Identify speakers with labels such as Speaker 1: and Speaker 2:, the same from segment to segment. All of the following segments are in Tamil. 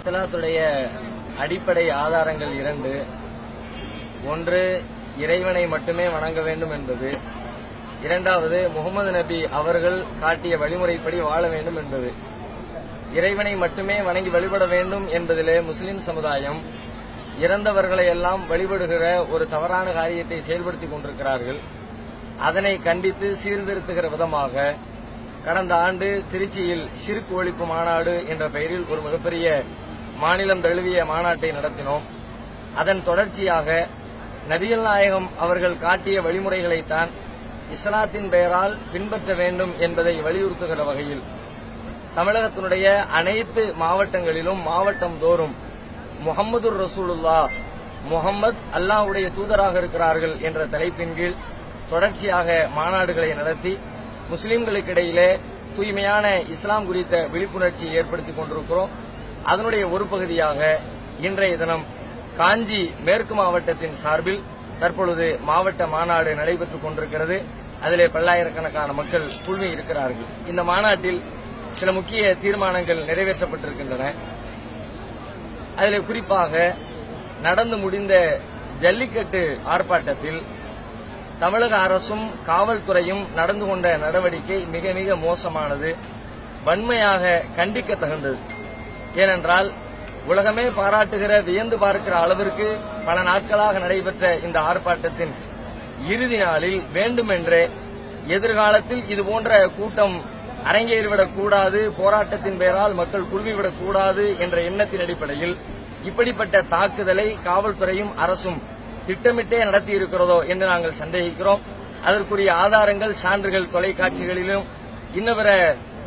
Speaker 1: இஸ்லாத்துடைய அடிப்படை ஆதாரங்கள் இரண்டு. ஒன்று, இறைவனை மட்டுமே வணங்க வேண்டும் என்பது. இரண்டாவது, முகமது நபி அவர்கள் காட்டிய வழிமுறைப்படி வாழ வேண்டும் என்பது. இறைவனை மட்டுமே வணங்கி வழிபட வேண்டும் என்பதிலே முஸ்லிம் சமுதாயம் இறந்தவர்களை எல்லாம் வழிபடுகிற ஒரு தவறான காரியத்தை செயல்படுத்திக் கொண்டிருக்கிறார்கள். அதனை கண்டித்து சீர்திருத்துகிற விதமாக கடந்த ஆண்டு திருச்சியில் ஷிர்க் ஒழிப்பு மாநாடு என்ற பெயரில் ஒரு மிகப்பெரிய மாநிலம் தழுவிய மாநாட்டை நடத்தினோம். அதன் தொடர்ச்சியாக நபிகள் நாயகம் அவர்கள் காட்டிய வழிமுறைகளைத்தான் இஸ்லாத்தின் பெயரால் பின்பற்ற வேண்டும் என்பதை வலியுறுத்துகிற வகையில் தமிழகத்தினுடைய அனைத்து மாவட்டங்களிலும் மாவட்டம் தோறும் முஹம்மது ரசூலுல்லாஹ், முஹம்மது அல்லாஹ்வுடைய தூதராக இருக்கிறார்கள் என்ற தலைப்பின் கீழ் தொடர்ச்சியாக மாநாடுகளை நடத்தி முஸ்லிம்களுக்கிடையிலே தூய்மையான இஸ்லாம் குறித்த விழிப்புணர்ச்சியை ஏற்படுத்திக் கொண்டிருக்கிறோம். அதனுடைய ஒரு பகுதியாக இன்றைய தினம் காஞ்சி மேற்கு மாவட்டத்தின் சார்பில் தற்பொழுது மாவட்ட மாநாடு நடைபெற்றுக் கொண்டிருக்கிறது. அதிலே பல்லாயிரக்கணக்கான மக்கள் குழுமி இருக்கிறார்கள். இந்த மாநாட்டில் சில முக்கிய தீர்மானங்கள் நிறைவேற்றப்பட்டிருக்கின்றன. அதில் குறிப்பாக நடந்து முடிந்த ஜல்லிக்கட்டு ஆர்ப்பாட்டத்தில் தமிழக அரசும் காவல்துறையும் நடந்து கொண்ட நடவடிக்கை மிக மிக மோசமானது, வன்மையாக கண்டிக்கத்தகுந்தது. ஏனென்றால் உலகமே பாராட்டுகிற, வியந்து பார்க்கிற அளவிற்கு பல நாட்களாக நடைபெற்ற இந்த ஆர்ப்பாட்டத்தின் இறுதி நாளில் வேண்டுமென்றே எதிர்காலத்தில் இதுபோன்ற கூட்டம் அரங்கேறிவிடக் கூடாது, போராட்டத்தின் பெயரால் மக்கள் குழுமிவிடக் கூடாது என்ற எண்ணத்தின் அடிப்படையில் இப்படிப்பட்ட தாக்குதலை காவல்துறையும் அரசும் திட்டமிட்டே நடத்தி இருக்கிறதோ என்று நாங்கள் சந்தேகிக்கிறோம். அதற்குரிய ஆதாரங்கள், சான்றுகள் தொலைக்காட்சிகளிலும் இன்னவர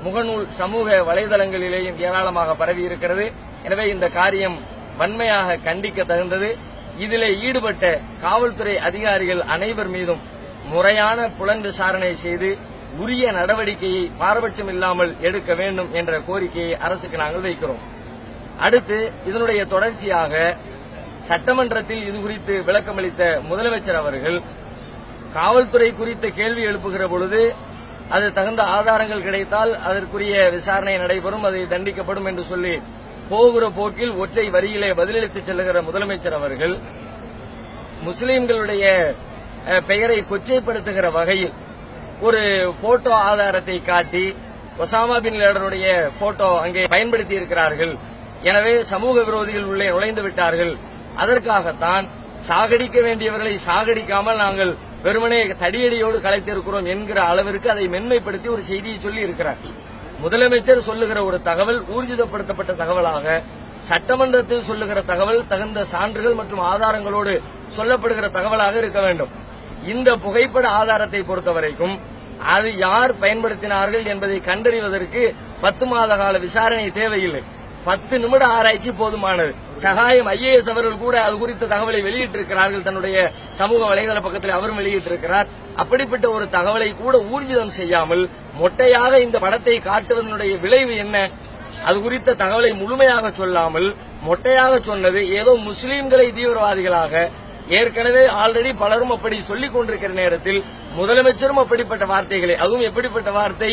Speaker 1: முகநூல் சமூக வலைதளங்களிலேயும் ஏராளமாக பரவி இருக்கிறது. எனவே இந்த காரியம் வன்மையாக கண்டிக்க தகுந்தது. இதிலே ஈடுபட்ட காவல்துறை அதிகாரிகள் அனைவர் மீதும் முறையான புலன் விசாரணை செய்து உரிய நடவடிக்கையை பாரபட்சம் இல்லாமல் எடுக்க வேண்டும் என்ற கோரிக்கையை அரசுக்கு நாங்கள் வைக்கிறோம். அடுத்து இதனுடைய தொடர்ச்சியாக சட்டமன்றத்தில் இது குறித்து விளக்கமளித்த முதலமைச்சர் அவர்கள் காவல்துறை குறித்த கேள்வி எழுப்புகிற பொழுது அது தகுந்த ஆதாரங்கள் கிடைத்தால் அதற்குரிய விசாரணை நடைபெறும், அது தண்டிக்கப்படும் என்று சொல்லி போகிற போக்கில் ஒற்றை வரியிலே பதிலளித்து செல்லுகிற முதலமைச்சர் அவர்கள் முஸ்லிம்களுடைய பெயரை கொச்சைப்படுத்துகிற வகையில் ஒரு போட்டோ ஆதாரத்தை காட்டி ஒசாமா பின் லேடனுடைய போட்டோ அங்கே பயன்படுத்தி இருக்கிறார்கள், எனவே சமூக விரோதிகள் உள்ளே நுழைந்து விட்டார்கள், அதற்காகத்தான் சாகடிக்க வேண்டியவர்களை சாகடிக்காமல் நாங்கள் வெறுமனே தடியடியோடு கலைத்திருக்கிறோம் என்கிற அளவிற்கு அதை மென்மைப்படுத்தி ஒரு செய்தியை சொல்லி இருக்கிறார். முதலமைச்சர் சொல்லுகிற ஒரு தகவல் ஊர்ஜிதப்படுத்தப்பட்ட தகவலாக, சட்டமன்றத்தில் சொல்லுகிற தகவல் தகுந்த சான்றுகள் மற்றும் ஆதாரங்களோடு சொல்லப்படுகிற தகவலாக இருக்க வேண்டும். இந்த புகைப்பட ஆதாரத்தை பொறுத்தவரைக்கும் அது யார் பயன்படுத்தினார்கள் என்பதை கண்டறிவதற்கு 10 மாத கால விசாரணை தேவையில்லை, 10 நிமிட ஆராய்ச்சி போதுமானது. சகாயம் IAS அவர்கள் கூட அது குறித்த தகவலை வெளியிட்டிருக்கிறார்கள், தன்னுடைய சமூக வலைதள பக்கத்தில் அவரும் வெளியிட்டிருக்கிறார். அப்படிப்பட்ட ஒரு தகவலை கூட ஊர்ஜிதம் செய்யாமல் மொட்டையாக இந்த படத்தை காட்டுவதனுடைய விளைவு என்ன? அது குறித்த தகவலை முழுமையாக சொல்லாமல் மொட்டையாக சொன்னது ஏதோ முஸ்லீம்களை தீவிரவாதிகளாக ஏற்கனவே ஆல்ரெடி பலரும் அப்படி சொல்லிக் கொண்டிருக்கிற நேரத்தில் முதலமைச்சரும் அப்படிப்பட்ட வார்த்தைகளை, அதுவும் எப்படிப்பட்ட வார்த்தை,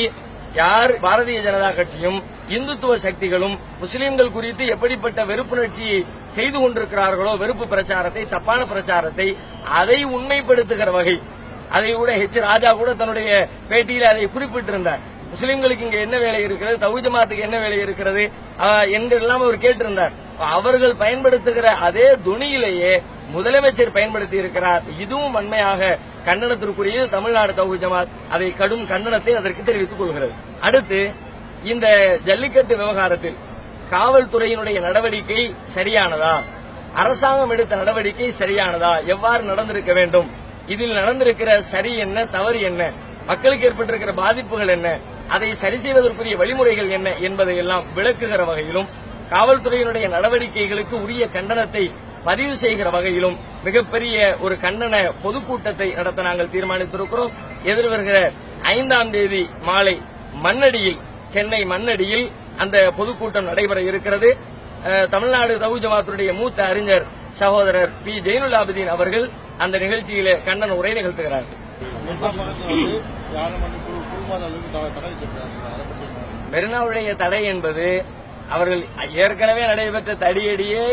Speaker 1: யார் பாரதிய ஜனதா கட்சியும் இந்துத்துவ சக்திகளும் முஸ்லிம்கள் குறித்து எப்படிப்பட்ட வெறுப்புணர்ச்சியை செய்து கொண்டிருக்கிறார்களோ, வெறுப்பு பிரச்சாரத்தை, தப்பான பிரச்சாரத்தை, அதை உண்மைப்படுத்துகிற வகை, அதை கூட ராஜா கூட தன்னுடைய பேட்டியில் அதை குறிப்பிட்டிருந்தார். முஸ்லிம்களுக்கு இங்க என்ன வேலை இருக்கிறது, தௌஹீத் ஜமாத்துக்கு என்ன வேலை இருக்கிறது என்றெல்லாம் அவர் கேட்டிருந்தார். அவர்கள் பயன்படுத்துகிற அதே துணியிலேயே முதலமைச்சர் பயன்படுத்தி இருக்கிறார். இதுவும் வன்மையாக கண்டனத்திற்குரியது. தமிழ்நாடு தௌஹீத் ஜமாத் அதை கடும் கண்டனத்தை அதற்கு தெரிவித்துக் கொள்கிறது. அடுத்து இந்த ஜல்லிக்கட்டு விவகாரத்தில் காவல்துறையினுடைய நடவடிக்கை சரியானதா, அரசாங்கம் எடுத்த நடவடிக்கை சரியானதா, எவ்வாறு நடந்திருக்க வேண்டும், இதில் நடந்திருக்கிற சரி என்ன, தவறு என்ன, மக்களுக்கு ஏற்பட்டிருக்கிற பாதிப்புகள் என்ன, அதை சரி செய்வதற்குரிய வழிமுறைகள் என்ன என்பதை எல்லாம் விளக்குகிற வகையிலும் காவல்துறையினுடைய நடவடிக்கைகளுக்கு உரிய கண்டனத்தை பதிவு செய்கிற வகையிலும் மிகப்பெரிய ஒரு கண்டன பொதுக்கூட்டத்தை நடத்த நாங்கள் தீர்மானித்திருக்கிறோம். எதிர்வருகிற 5ஆம் தேதி மாலை மண்ணடியில், சென்னை மண்ணடியில் அந்த பொதுக்கூட்டம் நடைபெற இருக்கிறது. தமிழ்நாடு தௌஹீத் ஜமாத்துடைய மூத்த அறிஞர் சகோதரர் பி. ஜெயினுல் ஆபிதீன் அவர்கள் அந்த நிகழ்ச்சியிலே கண்டன உரை நிகழ்த்துகிறார்கள். மெரினாவுடைய தடை என்பது அவர்கள் ஏற்கனவே நடைபெற்ற தடியடியே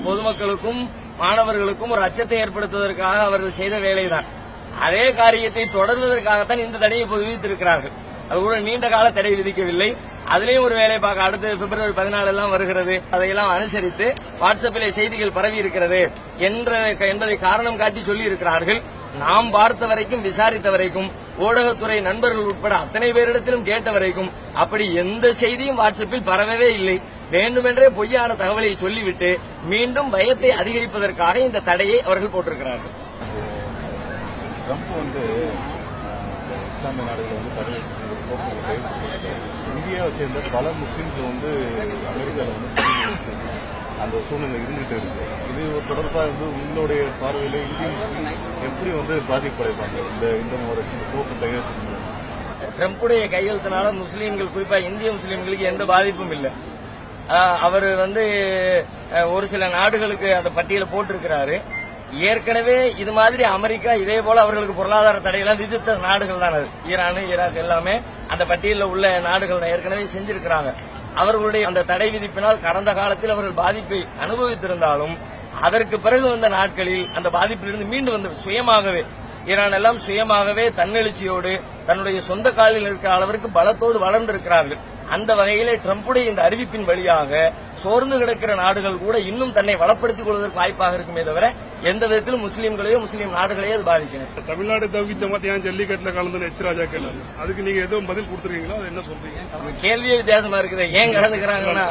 Speaker 1: பொதுமக்களுக்கும் மாணவர்களுக்கும் ஒரு அச்சத்தை ஏற்படுத்துவதற்காக அவர்கள் செய்த வேலைதான். அதே காரியத்தை தொடர்வதற்காகத்தான் இந்த தடையை இப்போது விதித்திருக்கிறார்கள். அது கூட நீண்ட கால தடை விதிக்கவில்லை. அதுலயும் ஒரு வேலை பார்க்க அடுத்து பிப்ரவரி 14 எல்லாம் வருகிறது. அதையெல்லாம் அனுசரித்து வாட்ஸ்அப்பிலே செய்திகள் பரவி இருக்கிறது என்பதை காரணம் காட்டி சொல்லி இருக்கிறார்கள். நாம் பார்த்த வரைக்கும், விசாரித்த வரைக்கும், ஊடகத்துறை நண்பர்கள் உட்பட அத்தனை பேரிடத்திலும் கேட்ட வரைக்கும் அப்படி எந்த செய்தியும் வாட்ஸ்அப்பில் பரவவே இல்லை. வேண்டுமென்றே பொய்யான தகவலை சொல்லிவிட்டு மீண்டும் பயத்தை அதிகரிப்பதற்காக இந்த தடையை அவர்கள் போட்டிருக்கிறார்கள்.
Speaker 2: இஸ்லாமிய நாடுகள் இந்தியாவை சேர்ந்த பல முஸ்லீம்கள் அமெரிக்காவில் அந்த சூழ்நிலை இருந்துகிட்டு இருக்கு. இது தொடர்பாக உங்களுடைய பார்வையில் இந்திய முஸ்லீம் எப்படி பாதிப்படைப்பாங்க இந்த போக்கு கையெழுத்து?
Speaker 1: ட்ரம்புடைய கையெழுத்தினால முஸ்லீம்கள், குறிப்பா இந்திய முஸ்லீம்களுக்கு எந்த பாதிப்பும் இல்லை. அவர் ஒரு சில நாடுகளுக்கு அந்த பட்டியலை போட்டிருக்கிறாரு. ஏற்கனவே இது மாதிரி அமெரிக்கா இதே போல அவர்களுக்கு பொருளாதார தடையெல்லாம் விதித்த நாடுகள் தான் அது. ஈரான், ஈராக் எல்லாமே அந்த பட்டியலில் உள்ள நாடுகள் ஏற்கனவே செஞ்சிருக்கிறாங்க. அவர்களுடைய அந்த தடை விதிப்பினால் கடந்த காலத்தில் அவர்கள் பாதிப்பை அனுபவித்திருந்தாலும் அதற்கு பிறகு வந்த நாட்களில் அந்த பாதிப்பிலிருந்து மீண்டு வந்து சுயமாகவே ஈரான் எல்லாம் சுயமாகவே தன்னெழுச்சியோடு தன்னுடைய சொந்த காலில் இருக்கிற அளவிற்கு பலத்தோடு வளர்ந்திருக்கிறார்கள். அந்த வகையிலே ட்ரம்புடைய இந்த அறிவிப்பின் வழியாக சோர்ந்து கிடக்கிற நாடுகள் கூட இன்னும் தன்னை வளப்படுத்திக் கொள்வதற்கு வாய்ப்பாக இருக்குமே தவிர எந்த விதத்திலும் முஸ்லீம்களையோ முஸ்லீம் நாடுகளையோ அது பாதிக்கும்.
Speaker 3: தமிழ்நாடு தவ்ஹீத் ஜமாத் ஏன் ஜல்லிக்கட்டுல கலந்து எச் ராஜா கேள்வி, அதுக்கு நீங்க எதுவும் பதில் கொடுத்துருக்கீங்களா? அது என்ன சொல்றீங்க?
Speaker 1: கேள்வியே வித்தியாசமா இருக்குது. ஏன் கலந்துக்கிறாங்கன்னா,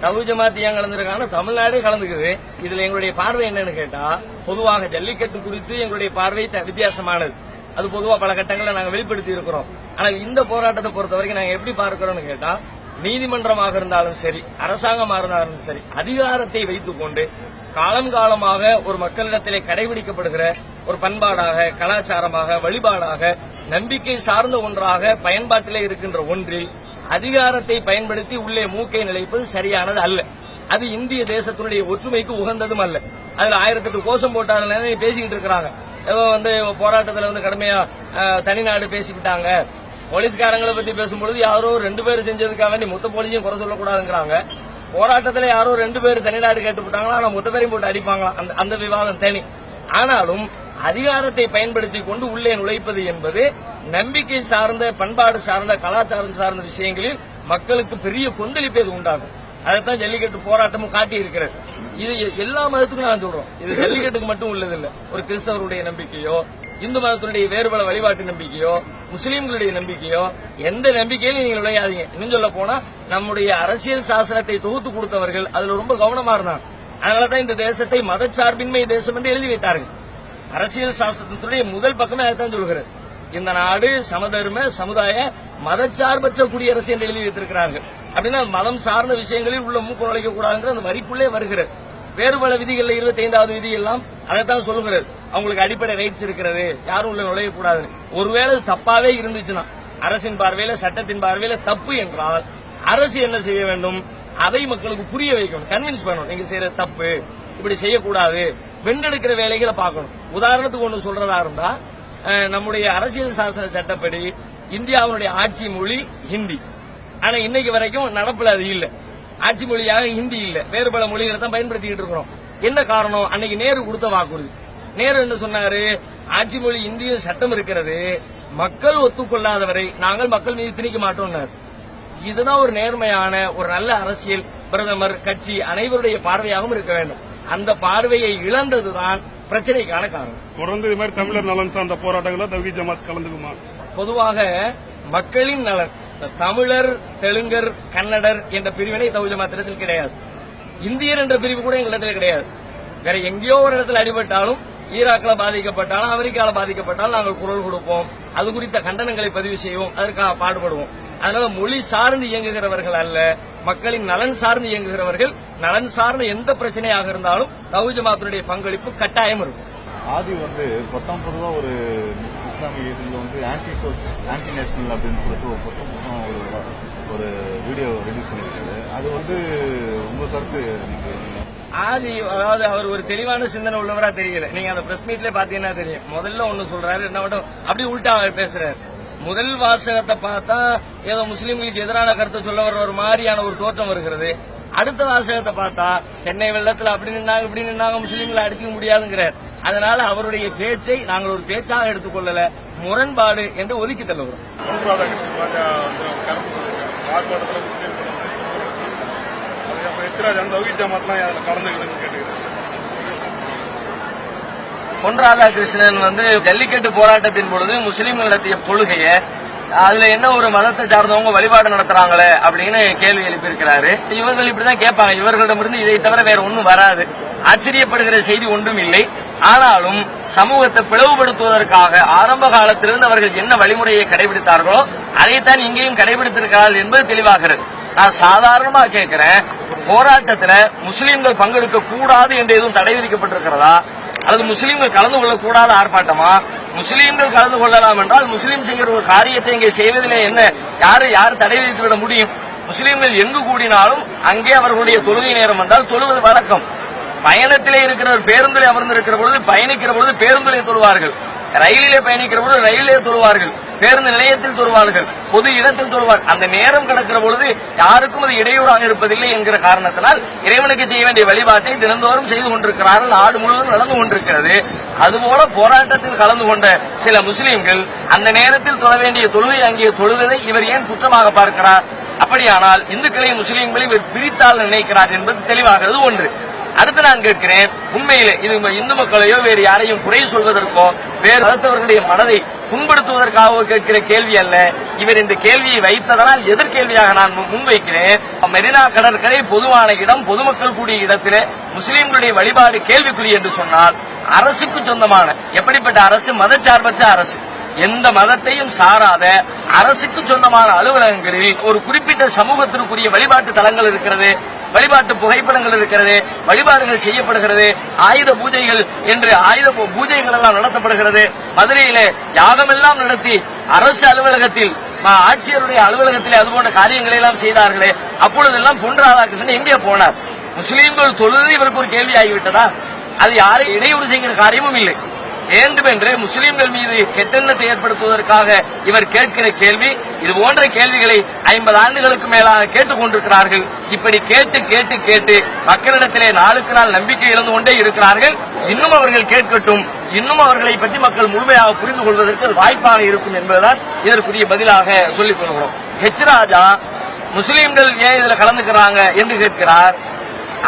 Speaker 1: தவ்ஹீத் ஜமாத் ஏன் கலந்துருக்காங்கன்னா தமிழ்நாடே கலந்துக்குது. இதுல எங்களுடைய பார்வை என்னன்னு கேட்டா, பொதுவாக ஜல்லிக்கட்டு குறித்து எங்களுடைய பார்வை வித்தியாசமானது. அது பொதுவா பல கட்டங்களில் நாங்கள் வெளிப்படுத்தி இருக்கிறோம். ஆனால் இந்த போராட்டத்தை பொறுத்த வரைக்கும் நாங்கள் எப்படி பார்க்கிறோம்னு கேட்டா, நீதிமன்றமாக இருந்தாலும் சரி, அரசாங்கமாக இருந்தாலும் சரி, அதிகாரத்தை வைத்துக் கொண்டு காலம் காலமாக ஒரு மக்களிடத்திலே கடைபிடிக்கப்படுகிற ஒரு பண்பாடாக, கலாச்சாரமாக, வழிபாடாக, நம்பிக்கை சார்ந்த ஒன்றாக பயன்பாட்டிலே இருக்கின்ற ஒன்றில் அதிகாரத்தை பயன்படுத்தி உள்ளே மூக்கை நிலைப்பது சரியானது அல்ல. அது இந்திய தேசத்தினுடைய ஒற்றுமைக்கு உகந்ததும் அல்ல. அதுல 1008 கோஷம் போட்டாங்க பேசிக்கிட்டு இருக்கிறாங்க. போராட்டத்தில் கடுமையா தனிநாடு பேசிவிட்டாங்க. போலீஸ்காரங்களை பத்தி பேசும்பொழுது யாரோ 2 பேர் செஞ்சதுக்காக வேண்டி மொத்த போலீஸையும் குறை சொல்லக்கூடாதுங்கிறாங்க. போராட்டத்தில் யாரோ 2 பேர் தனிநாடு கேட்டுவிட்டாங்களா, ஆனா மொத்த பேரையும் போட்டு அடிப்பாங்களா, அந்த விவாதம் தனி. ஆனாலும் அதிகாரத்தை பயன்படுத்தி கொண்டு உள்ளே நுழைப்பது என்பது நம்பிக்கை சார்ந்த, பண்பாடு சார்ந்த, கலாச்சாரம் சார்ந்த விஷயங்களில் மக்களுக்கு பெரிய கொந்தளிப்பை உண்டாகும். அதைத்தான் ஜல்லிக்கட்டு போராட்டமும் காட்டி இருக்கிறது. இது எல்லா மதத்துக்கும் நான் சொல்றோம். இது ஜல்லிக்கட்டுக்கு மட்டும் உள்ளதில்லை. ஒரு கிறிஸ்தவருடைய நம்பிக்கையோ, இந்து மதத்தினுடைய வேறுபல வழிபாட்டு நம்பிக்கையோ, முஸ்லீம்களுடைய நம்பிக்கையோ, எந்த நம்பிக்கையிலும் நீங்கள் நுழையாதீங்க. இன்னும் சொல்ல போனா நம்முடைய அரசியல் சாசனத்தை தொகுத்து கொடுத்தவர்கள் அதுல ரொம்ப கவனமா இருந்தாங்க. அதனாலதான் இந்த தேசத்தை மதச்சார்பின்மை தேசம் என்று எழுதி வைத்தார்கள். அரசியல் சாசனத்துடைய முதல் பக்கமே அதைத்தான் சொல்கிறது. இந்த நாடு சமதர்ம சமுதாய மதச்சார்பற்ற குடியரசு என்று எழுதி வைத்திருக்கிறார்கள். அப்படின்னா மதம் சார்ந்த விஷயங்களில் உள்ள மூக்கு நுழைக்க கூடாதுங்கிற அந்த வரிக்குள்ளே வருகிறது. வேறு பல விதிகள் 25வது விதி எல்லாம் அதைத்தான் சொல்லுகிறது. அவங்களுக்கு அடிப்படை ரைட்ஸ் இருக்கிறது, யாரும் உள்ள நுழையக்கூடாது. ஒருவேளை தப்பாவே இருந்துச்சுன்னா, அரசின் பார்வையில, சட்டத்தின் பார்வையில தப்பு என்றால் அரசு என்ன செய்ய வேண்டும்? அதை மக்களுக்கு புரிய வைக்கணும், கன்வின்ஸ் பண்ணணும். நீங்க செய்யற தப்பு, இப்படி செய்யக்கூடாது, வென்றெடுக்கிற வேலைகளை பார்க்கணும். உதாரணத்துக்கு ஒன்று சொல்றதா இருந்தா, நம்முடைய அரசியல் சாசன சட்டப்படி இந்தியாவுடைய ஆட்சி மொழி ஹிந்தி. ஆனா இன்னைக்கு வரைக்கும் நடப்புல அது இல்ல. ஆட்சி மொழியாக ஹிந்தி இல்ல, வேறு பல மொழிகளை தான் பயன்படுத்திக்கிட்டு இருக்கிறோம். என்ன காரணம்? அன்னைக்கு நேரு கொடுத்த வாக்குறுதி. நேரு என்ன சொன்னாரு? ஆட்சி மொழி இந்திய சட்டம் இருக்கிறது, மக்கள் ஒத்துக்கொள்ளாதவரை நாங்கள் மக்கள் மீது திணிக்க மாட்டோம். இதுதான் ஒரு நேர்மையான, ஒரு நல்ல அரசியல் பிரதமர், கட்சி அனைவருடைய பார்வையாகவும் இருக்க வேண்டும். அந்த பார்வையை இழந்ததுதான் பிரச்சனைக்கான காரணம்.
Speaker 3: தொடர்ந்து இது மாதிரி தமிழர் நலன் சார்ந்த போராட்டங்களை தவ்ஹீத் ஜமாத் கலந்துக்குமா?
Speaker 1: பொதுவாக மக்களின் நலன், தமிழர், தெலுங்கர், கன்னடர் என்ற பிரிவினை தவ்ஹீத் ஜமாத்திரத்தில் கிடையாது. இந்தியர் என்ற பிரிவு கூட எங்களிடத்தில் கிடையாது. வேற எங்கேயோ ஒரு இடத்துல அடிபட்டாலும், ஈராக்ல பாதிக்கப்பட்டாலும், அமெரிக்கால பாதிக்கப்பட்டாலும் நாங்கள் குரல் கொடுப்போம். அது குறித்த கண்டனங்களை பதிவு செய்வோம், அதற்காக பாடுபடுவோம். அதனால மொழி சார்ந்து இயங்குகிறவர்கள் அல்ல, மக்களின் நலன் சார்ந்து இயங்குகிறவர்கள். நலன் சார்ந்த எந்த பிரச்சனையாக இருந்தாலும் தவ்ஹீத் ஜமாத்தினுடைய பங்களிப்பு கட்டாயம் இருக்கும்.
Speaker 2: ஆதி 19 ஒரு இஸ்லாமிய இதில் ஆன்டி நேஷனல் அப்படின்னு சொல்லிட்டு ஒரு வீடியோ ரிலீஸ் பண்ணிருக்காரு. அது உங்க கருத்து?
Speaker 1: ஆதி, அதாவது அவர் ஒரு தெளிவான சிந்தனை உள்ளவரா தெரியல. நீங்க அந்த பிரஸ் மீட்ல பாத்தீங்கன்னா தெரியும். முதல்ல ஒண்ணு சொல்றாரு, என்ன மட்டும் அப்படி உள்டா பேசுறாரு. முதல் வாசகத்தை பார்த்தா ஏதோ முஸ்லீம்களுக்கு எதிரான கருத்தை சொல்ல வர்ற ஒரு மாதிரியான ஒரு தோற்றம் வருகிறது. அடுத்த வாசகத்தை பார்த்தா சென்னை வெள்ளத்துல அப்படி நின்னாங்க இப்படி நின்னாங்க முஸ்லீம்களை அடிக்க முடியாதுங்கிறார். அதனால அவருடைய பேச்சை நாங்கள் ஒரு பேச்சாக எடுத்துக்கொள்ளல, முரண்பாடு என்று ஒதுக்கி தள்ளுகிறோம். பொன் ராதாகிருஷ்ணன் ஜல்லிக்கட்டு போராட்டத்தின் பொழுது முஸ்லீம்கள் நடத்திய தொழுகையை அதுல என்ன ஒரு மதத்தை சார்ந்தவங்க வழிபாடு நடத்துறாங்களே அப்படின்னு கேள்வி எழுப்பியிருக்கிறாரு. இவர்கள் இப்படிதான் கேட்பாங்க, இவர்களிடமிருந்து இதை தவிர வேற ஒன்றும் வராது. ஆச்சரியப்படுகிற செய்தி ஒன்றும் இல்லை. ஆனாலும் சமூகத்தை பிளவுபடுத்துவதற்காக ஆரம்ப காலத்திலிருந்து அவர்கள் என்ன வழிமுறையை கடைபிடித்தார்களோ அதைத்தான் இங்கேயும் கடைபிடித்திருக்கிறார்கள் என்பது தெளிவாகிறது. நான் சாதாரணமா கேட்கிறேன், போராட்டத்துல முஸ்லீம்கள் பங்கெடுக்க கூடாது என்று எதுவும் தடை விதிக்கப்பட்டிருக்கிறதா, அல்லது முஸ்லீம்கள் கலந்து கொள்ளக்கூடாத ஆர்ப்பாட்டமா? முஸ்லீம்கள் கலந்து கொள்ளலாம் என்றால் முஸ்லீம் செய்கிற ஒரு காரியத்தை இங்கே செய்வதிலே என்ன யாரு தடை விதித்துவிட முடியும்? முஸ்லீம்கள் எங்கு கூடினாலும் அங்கே அவர்களுடைய தொழுகை நேரம் வந்தால் தொழுவது வழக்கம். பயணத்திலே இருக்கிறவர் பேருந்திலே அமர்ந்திருக்கிற பொழுது பயணிக்கிற பொழுது பேருந்திலே தொழுவார்கள், ரயிலிலே பயணிக்கிற பொழுது ரயிலே தொழுவார்கள், பேருந்து நிலையத்தில் தொழுவார்கள், பொது இடத்தில் தொழுவார். அந்த நேரம் கடக்கிற பொழுது யாருக்கும் அது இடையூறாக இருப்பதில்லை என்கிற காரணத்தினால் இறைவனுக்கு செய்ய வேண்டிய வழிபாட்டை தினந்தோறும் செய்து கொண்டிருக்கிறார்கள். நாடு முழுவதும் நடந்து கொண்டிருக்கிறது. அதுபோல போராட்டத்தில் கலந்து கொண்ட சில முஸ்லீம்கள் அந்த நேரத்தில் தொழ வேண்டிய தொழுகை அங்கே தொழுவதை இவர் ஏன் குற்றமாக பார்க்கிறார்? அப்படியானால் இந்துக்களையும் முஸ்லீம்களையும் இவர் பிரித்தால் நினைக்கிறார் என்பது தெளிவாகிறது ஒன்று. அடுத்து நான் கேட்கிறேன், உண்மையிலே இது இந்து மக்களையோ வேறு யாரையும் குறை சொல்வதற்கோ வேறு மதத்தவர்களுடைய மனதை புண்படுத்துவதற்காக கேட்கிற கேள்வி அல்ல. இவர் இந்த கேள்வியை வைத்ததனால் எதிர்கேள்வியாக நான் முன்வைக்கிறேன். மெரினா கடற்கரை பொதுவான இடம், பொதுமக்கள் கூடிய இடத்திலே முஸ்லீம்களுடைய வழிபாடு கேள்விக்குரிய என்று சொன்னால் அரசுக்கு சொந்தமான, எப்படிப்பட்ட அரசு? மதச்சார்பற்ற அரசு, எந்த மதத்தையும் சாராத அரசுக்கு சொந்தமான அலுவலகங்களில் ஒரு குறிப்பிட்ட சமூகத்திற்குரிய வழிபாட்டு தலங்கள் இருக்கிறது, வழிபாட்டு புகைப்படங்கள் இருக்கிறது, வழிபாடுகள் செய்யப்படுகிறது, ஆயுத பூஜைகள் என்று ஆயுத பூஜைகள் எல்லாம் நடத்தப்படுகிறது. மதுரையிலே யாகமெல்லாம் நடத்தி அரசு அலுவலகத்தில் ஆட்சியருடைய அலுவலகத்திலே அதுபோன்ற காரியங்களை எல்லாம் செய்தார்களே, அப்பொழுதெல்லாம் பொன் ராதாகிருஷ்ணன் எங்கே போனார்? முஸ்லீம்கள் தொழுது இவருக்கு ஒரு கேள்வி ஆகிவிட்டதா? அது யாரை இடையூறு செய்கிற காரியமும் இல்லை. வேண்டுமென்று முஸ்லீம்கள் மீது கெட்டெண்ணத்தை ஏற்படுத்துவதற்காக இவர் கேட்கிற கேள்வி, இது போன்ற கேள்விகளை 50 ஆண்டுகளுக்கு மேலாக கேட்டுக் கொண்டிருக்கிறார்கள். இப்படி கேட்டு கேட்டு கேட்டு மக்களிடத்திலே நாளுக்கு நாள் நம்பிக்கை இழந்து கொண்டே இருக்கிறார்கள். இன்னும் அவர்கள் கேட்கட்டும், இன்னும் அவர்களை பற்றி மக்கள் முழுமையாக புரிந்து கொள்வதற்கு வாய்ப்பாக இருக்கும் என்பதுதான் இதற்குரிய பதிலாக சொல்லிக் கொள்கிறோம். ஹெச் ராஜா முஸ்லீம்கள் ஏன் இதுல கலந்துக்கிறாங்க என்று கேட்கிறார்.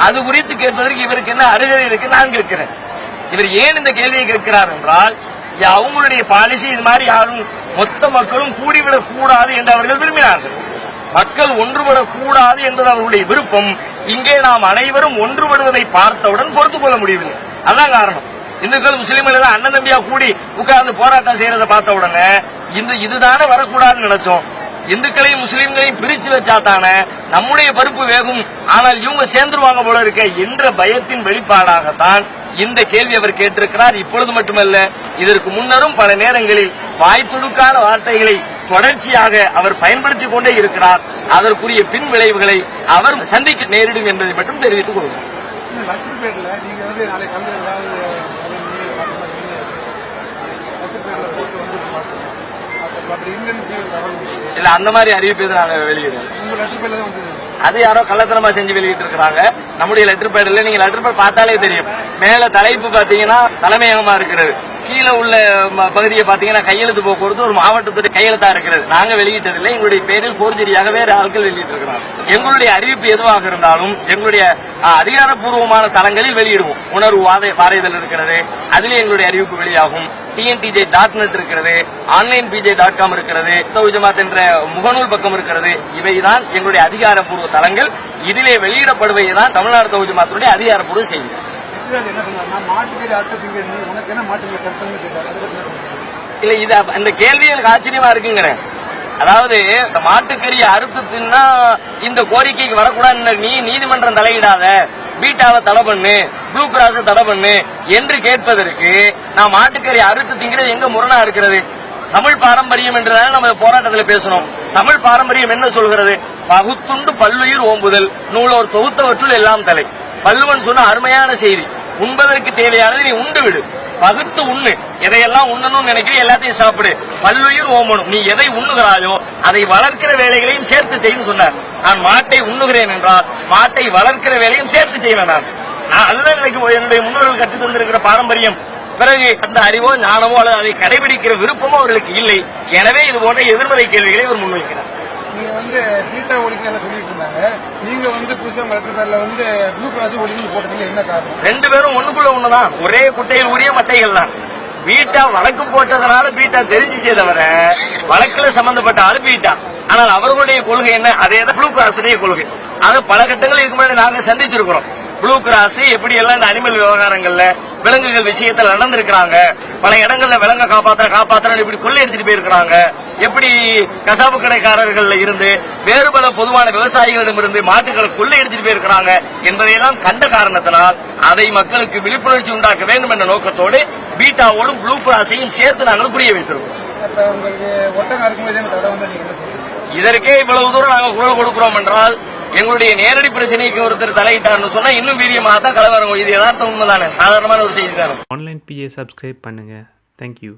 Speaker 1: அது குறித்து கேட்பதற்கு இவருக்கு என்ன அருகதை இருக்கு நான் கேட்கிறேன். இவர் ஏன் இந்த கேள்வியை கேட்கிறார் என்றால், அவங்களுடைய பாலிசி இது மாதிரி யாரும் மொத்த மக்களும் கூடிவிடக் கூடாது என்று அவர்கள் விரும்பினார்கள். மக்கள் ஒன்றுபடக் கூடாது என்பது அவர்களுடைய விருப்பம். இங்கே நாம் அனைவரும் ஒன்றுபடுவதை பார்த்தவுடன் பொறுத்துக் கொள்ள முடியவில்லை. அதான் காரணம். இந்துக்கள் முஸ்லீம்கள் எல்லாம் அண்ணன் தம்பியா கூடி உட்கார்ந்து போராட்டம் செய்யறதை பார்த்த உடனே இதுதானே வரக்கூடாதுன்னு நினைச்சோம். இந்துக்களையும் முஸ்லீம்களையும் பிரிச்சு வச்சாத்தானே நம்முடைய பருப்பு வேகும், ஆனால் இவங்க சேர்ந்துருவாங்க போல இருக்க என்ற பயத்தின் வெளிப்பாடாகத்தான் இந்த கேள்வி அவர் கேட்டிருக்கிறார். இப்பொழுது மட்டுமல்ல, இதற்கு முன்னரும் பல நேரங்களில் வாய்த்துடுக்கான வார்த்தைகளை தொடர்ச்சியாக அவர் பயன்படுத்திக் கொண்டே இருக்கிறார். அதற்குரிய பின் விளைவுகளை அவர் சந்திக்க நேரிடும் என்பதை மட்டும் தெரிவித்துக் கொள்கிறோம். இல்ல, அந்த மாதிரி அறிவிப்பு நாங்க வெளியிடுறோம். அது யாரோ கள்ளத்தனமா செஞ்சு வெளியிட்டு இருக்கிறாங்க. நம்முடைய லெட்டர் பேட்ல நீங்க லெட்டர் பேட் பார்த்தாலே தெரியும். மேல தலைப்பு பாத்தீங்கன்னா தலைமையகமா இருக்கிறது, கீழே உள்ள பகுதியை பாத்தீங்கன்னா கையெழுத்து போக்குவரத்து ஒரு மாவட்டத்துடைய கையெழுத்தா இருக்கிறது. நாங்க வெளியிட்டதில்லை, எங்களுடைய பேரில் போர்ஜரியாக வேற ஆட்கள் வெளியிட்டு இருக்கிறாங்க. எங்களுடைய அறிவிப்பு எதுவாக இருந்தாலும் எங்களுடைய அதிகாரப்பூர்வமான தளங்களில் வெளியிடுவோம். உணர்வு வாரைதல் இருக்கிறது, அதிலே எங்களுடைய அறிவிப்பு வெளியாகும். TNTJ.net இருக்கிறது, onlinepj.com இருக்கிறது, தௌஹீத் ஜமாத் என்ற முகநூல் பக்கம் இருக்கிறது. இவைதான் எங்களுடைய அதிகாரப்பூர்வ தளங்கள். இதிலே வெளியிடப்படுவதுதான் தமிழ்நாடு தௌஹீத் ஜமாத்துடைய அதிகாரப்பூர்வ செய்தி. இல்ல, இது அந்த கேள்வி எனக்கு ஆச்சரியமா இருக்குங்கிறேன். அதாவது மாட்டுக்கறி அறுத்து தின்னா இந்த கோரிக்கைக்கு வரக்கூடாது, நீ நீதிமன்றம் தலையிடாத, பீட்டாவை தடை பண்ணு, ப்ளூ கிராஸ் தடை பண்ணு என்று கேட்பதற்கு நான் மாட்டுக்கறி அறுத்து திங்கிறது எங்க முரணா இருக்கிறது? தமிழ் பாரம்பரியம் என்றால் நம்ம போராட்டத்தில் பேசணும். தமிழ் பாரம்பரியம் என்ன சொல்கிறது? பகுத்துண்டு பல்லுயிர் ஓம்புதல், நூலோர் தொகுத்தவற்றுள் எல்லாம் தலை. வள்ளுவன் சொன்ன அருமையான செய்தி, உண்பதற்கு தேவையானது நீ உண்டு விடு, பகுத்து உண்ணு. எதையெல்லாம் உண்ணணும்னு நினைக்கிறீ எல்லாத்தையும் சாப்பிடு. பல்லுயிர் ஓமனும், நீ எதை உண்ணுகிறாயோ அதை வளர்க்கிற வேலைகளையும் சேர்த்து செய்யணும் சொன்னார். நான் மாட்டை உண்ணுகிறேன் என்றால் மாட்டை வளர்க்கிற வேலையும் சேர்த்து செய்வேன். நான் அதுதான் எனக்கு என்னுடைய முன்னோர்கள் கற்றுத் தந்திருக்கிற பாரம்பரியம். பிறகு அந்த அறிவோ ஞானமோ அல்லது அதை கடைபிடிக்கிற விருப்பமோ அவர்களுக்கு இல்லை. எனவே இது போன்ற எதிர்மறை கேள்விகளை அவர் முன்வைக்கிறார்.
Speaker 4: நீங்க வந்து பீட்டா ஒழிக்கணும் சொல்லிட்டு இருந்தாங்க. நீங்க புதுசா மற்ற பேர்ல ப்ளூ கிராஸ் ஒழிக்கணும் போட்டதுல என்ன காரணம்?
Speaker 1: ரெண்டு பேரும் ஒண்ணுக்குள்ள ஒண்ணுதான், ஒரே குட்டையில் உரிய மட்டைகள் தான். பீட்டா வழக்கு போட்டதனால பீட்டா தெரிஞ்சிச்சே தவிர வழக்குல சம்பந்தப்பட்ட ஆளு பீட்டா. ஆனால் அவர்களுடைய கொள்கை என்ன? அதே தான் ப்ளூ கிராஸுடைய கொள்கை. அது பல கட்டங்கள் இதுக்கு முன்னாடி நாங்க சந்திச்சிருக்கிறோம். ப்ளூ கிராஸ் எப்படி எல்லாம் இந்த அனிமல் விவகாரங்கள்ல விலங்குகள் விஷயத்துல நடந்திருக்கிறாங்க. பல இடங்கள்ல விலங்க காப்பாற்ற இப்படி கொள்ளையடிச்சிட்டு போயிருக்கிறாங்க. எப்படி கசாப்பு கடைக்காரர்கள்ல இருந்து வேறு பல பொதுவான விவசாயிகளிடமிருந்து மாட்டுகளை கொள்ளையடிச்சிட்டு போயிருக்கிறாங்க என்பதையெல்லாம் கண்ட காரணத்தினால் அதை மக்களுக்கு விழிப்புணர்ச்சி உண்டாக்க வேண்டும் என்ற நோக்கத்தோடு பீட்டாவோடும் ப்ளூ கிராஸையும் சேர்த்து நாங்கள் புரிய வைத்திருக்கோம்.
Speaker 4: உங்களுக்கு ஒட்டகம் இருக்கும்போது தடை வந்து நீங்க என்ன சொல்றீங்க?
Speaker 1: இதற்கே இவ்வளவு தூரம் நாங்கள் குரல் கொடுக்கிறோம் என்றால் எங்களுடைய நேரடி பிரச்சனைக்கு ஒருத்தர் தலையிட்டார்னு சொன்னா இன்னும் வீரியமாக தான் கலவரம். இது யதார்த்தம், உண்மைதானே, சாதாரணமான ஒரு செய்தி தானே.
Speaker 5: ஆன்லைன் PA சப்ஸ்கிரைப் பண்ணுங்க. தேங்க்யூ.